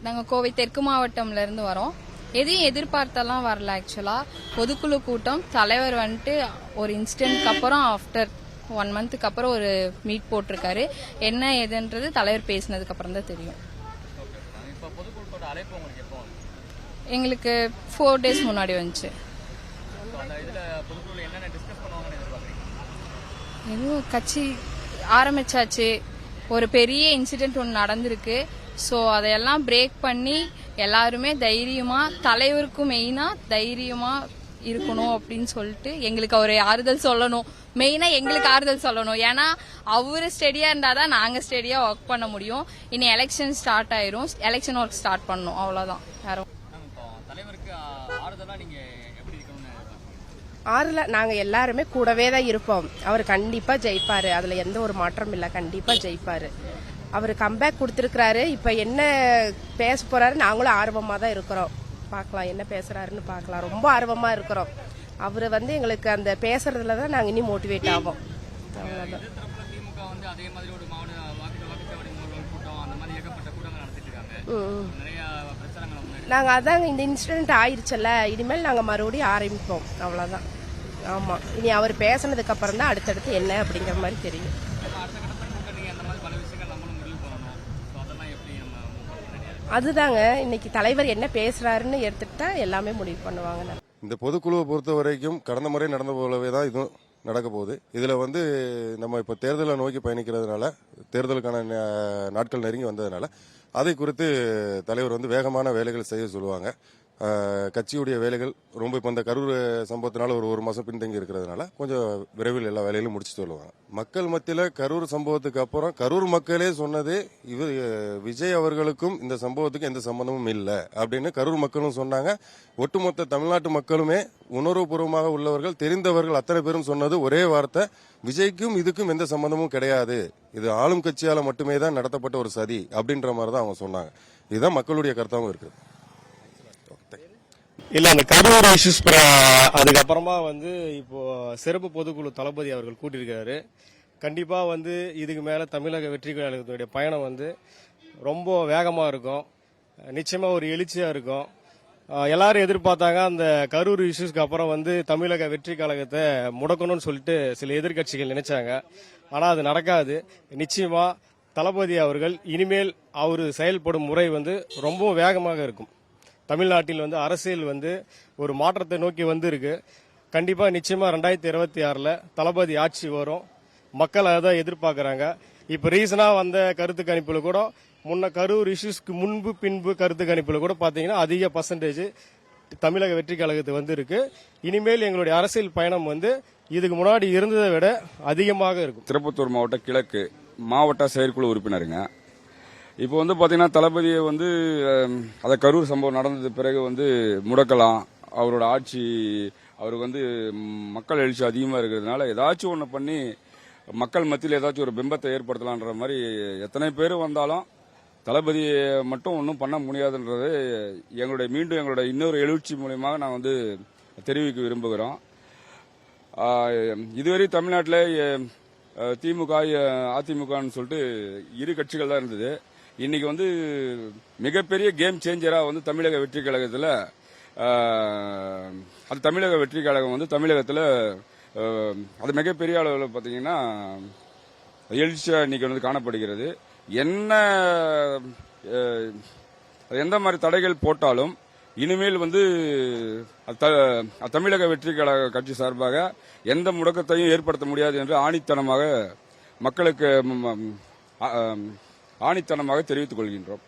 நாங்கள் கோவை தெற்கு மாவட்டம்ல இருந்து வரோம். எதையும் எதிர்பார்த்தெல்லாம் வரல. ஆக்சுவலா பொதுக்குழு கூட்டம் தலைவர் வந்துட்டு ஒரு இன்சிடென்ட்க்கு அப்புறம் ஆஃப்டர் 1 மந்த்துக்கு அப்புறம் ஒரு மீட் போட்டிருக்காரு. என்ன ஏதுன்றது தலைவர் பேசினதுக்கு அப்புறம் தான் தெரியும். எங்களுக்கு 4 days முன்னாடி வந்துச்சு. எதுவும் கட்சி ஆரம்பிச்சாச்சு, ஒரு பெரிய இன்சிடென்ட் ஒன்று நடந்திருக்கு. ஸோ அதையெல்லாம் பிரேக் பண்ணி எல்லாருமே தைரியமா, தலைவருக்கும் மெயினா தைரியமா இருக்கணும் அப்படின்னு சொல்லிட்டு எங்களுக்கு அவரை ஆறுதல் சொல்லணும். மெயினா எங்களுக்கு ஆறுதல் சொல்லணும். ஏன்னா அவரு ஸ்டெடியா இருந்தாதான் நாங்க ஸ்டெடியா ஒர்க் பண்ண முடியும். இனி எலெக்ஷன் ஸ்டார்ட் ஆயிரும், எலெக்ஷன் ஒர்க் ஸ்டார்ட் பண்ணணும், அவ்வளவுதான். யாரும் நாங்க எல்லாருமே கூடவே தான் இருப்போம். அவர் கண்டிப்பா ஜெயிப்பாரு, அதுல எந்த ஒரு மாற்றம் இல்ல. கண்டிப்பா ஜெயிப்பாரு. அவர் கம்பேக் கொடுத்திருக்கிறாரு. இப்ப என்ன பேச போறாரு, நாங்களும் ஆர்வமா தான் இருக்கிறோம். பார்க்கலாம் என்ன பேசுறாருன்னு பார்க்கலாம். ரொம்ப ஆர்வமா இருக்கிறோம். அவரு எங்களுக்கு அந்த பேசுறதுல தான் நாங்க இனி மோட்டிவேட் ஆவோம். அவ்வளவுதான். நாங்க அதாங்க, இந்த இன்சிடென்ட் ஆயிருச்சுல்ல, இனிமேல் நாங்க மறுபடியும் ஆரம்பிப்போம். அவ்வளவுதான். ஆமா, இனி அவர் பேசினதுக்கு அப்புறம் தான் அடுத்தடுத்து என்ன அப்படிங்கிற மாதிரி தெரியும். அதுதாங்க, இன்னைக்கு தலைவர் என்ன பேசுறாருன்னு எடுத்துட்டா எல்லாமே முடிவு பண்ணுவாங்க. இந்த பொதுக்குழுவை பொறுத்த வரைக்கும் கடந்த முறை நடந்த போலவே தான் இதுவும் நடக்க போகுது. இதுல நம்ம இப்ப தேர்தலை நோக்கி பயணிக்கிறதுனால, தேர்தலுக்கான நாட்கள் நெருங்கி வந்ததுனால அதை குறித்து தலைவர் வேகமான வேலைகள் செய்ய சொல்லுவாங்க. கட்சியுடைய வேலைகள் ரொம்ப இப்ப இந்த கரூர் சம்பவத்தினால ஒரு மாசம் பின்தங்கி இருக்கிறதுனால கொஞ்சம் விரைவில் எல்லா வேலைகளும் முடிச்சு சொல்லுவாங்க. மக்கள் மத்தியில கரூர் சம்பவத்துக்கு அப்புறம் கரூர் மக்களே சொன்னது, விஜய் அவர்களுக்கும் இந்த சம்பவத்துக்கு எந்த சம்பந்தமும் இல்லை அப்படின்னு கரூர் மக்களும் சொன்னாங்க. ஒட்டுமொத்த தமிழ்நாட்டு மக்களுமே உணர்வுபூர்வமாக உள்ளவர்கள், தெரிந்தவர்கள் அத்தனை பேரும் சொன்னது ஒரே வார்த்தை, விஜய்க்கும் இதுக்கும் எந்த சம்பந்தமும் கிடையாது, இது ஆளும் கட்சியால மட்டுமே தான் நடத்தப்பட்ட ஒரு சதி அப்படின்ற மாதிரி தான் அவங்க சொன்னாங்க. இதுதான் மக்களுடைய கருத்தாவும் இருக்கு. இல்ல, அந்த கரூர் இஷ்யூஸ் அதுக்கப்புறமா இப்போ சிறப்பு பொதுக்குழு தளபதி அவர்கள் கூட்டியிருக்காரு. கண்டிப்பா இதுக்கு மேல தமிழக வெற்றி கழகத்துடைய பயணம் ரொம்ப வேகமா இருக்கும். நிச்சயமா ஒரு எழுச்சியா இருக்கும். எல்லாரும் எதிர்பார்த்தாங்க அந்த கரூர் இஷ்யூஸ்க்கு அப்புறம் தமிழக வெற்றி கழகத்தை முடக்கணும்னு சொல்லிட்டு சில எதிர்கட்சிகள் நினைச்சாங்க. ஆனா அது நடக்காது. நிச்சயமா தளபதி அவர்கள் இனிமேல் அவரு செயல்படும் முறை ரொம்ப வேகமாக இருக்கும். தமிழ்நாட்டில் அரசியல் ஒரு மாற்றத்தை நோக்கி இருக்கு. கண்டிப்பா நிச்சயமா 2026ல தளபதி ஆட்சி வரும். மக்கள் அதான் எதிர்பார்க்கறாங்க. இப்ப ரீசனா வந்த கருத்து கணிப்புல கூட முன்ன கரூர் இஷ்யூஸ்க்கு முன்பு பின்பு கருத்து கணிப்புல கூட பாத்தீங்கன்னா அதிக பர்சன்டேஜ் தமிழக வெற்றி கழகத்து இருக்கு. இனிமேல் எங்களுடைய அரசியல் பயணம் இதுக்கு முன்னாடி இருந்ததை விட அதிகமாக இருக்கும். திருப்பத்தூர் மாவட்ட கிழக்கு மாவட்ட செயற்குழு உறுப்பினருங்க. இப்போ பாத்தீங்கன்னா தளபதியை அதை கரூர் சம்பவம் நடந்தது பிறகு முடக்கலாம், அவரோட ஆட்சி, அவருக்கு மக்கள் எழுச்சி அதிகமா இருக்கிறதுனால ஏதாச்சும் ஒண்ணு பண்ணி மக்கள் மத்தியில் ஏதாச்சும் ஒரு பிம்பத்தை ஏற்படுத்தலான்ற மாதிரி எத்தனை பேர் வந்தாலும் தளபதியை மட்டும் ஒன்றும் பண்ண முடியாதுன்றது எங்களுடைய இன்னொரு எழுச்சி மூலியமாக நான் தெரிவிக்க விரும்புகிறோம். இதுவரை தமிழ்நாட்டில் திமுக அதிமுகன்னு சொல்லிட்டு இரு கட்சிகள் தான் இருந்தது. இன்னைக்கு மிகப்பெரிய கேம் சேஞ்சரா தமிழக வெற்றி கழகத்தில் அது தமிழக வெற்றி கழகம் தமிழகத்தில் அது மிகப்பெரிய அளவில் பார்த்தீங்கன்னா எழுச்சியா இன்னைக்கு காணப்படுகிறது. எந்த மாதிரி தடைகள் போட்டாலும் இனிமேல் தமிழக வெற்றி கழக கட்சி சார்பாக எந்த முடக்கத்தையும் ஏற்படுத்த முடியாது என்று ஆணித்தனமாக மக்களுக்கு ஆணித்தனமாக தெரிவித்துக் கொள்கின்றோம்.